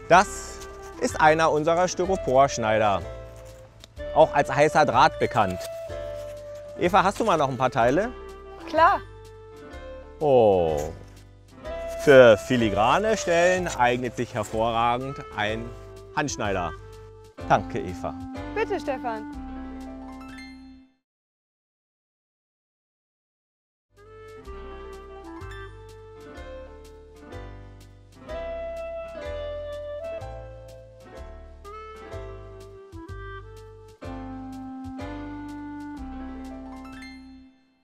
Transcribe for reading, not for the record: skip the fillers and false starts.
Das ist einer unserer Styroporschneider, auch als heißer Draht bekannt. Eva, hast du mal noch ein paar Teile? Klar. Oh. Für filigrane Stellen eignet sich hervorragend ein Handschneider. Danke, Eva. Bitte, Stefan.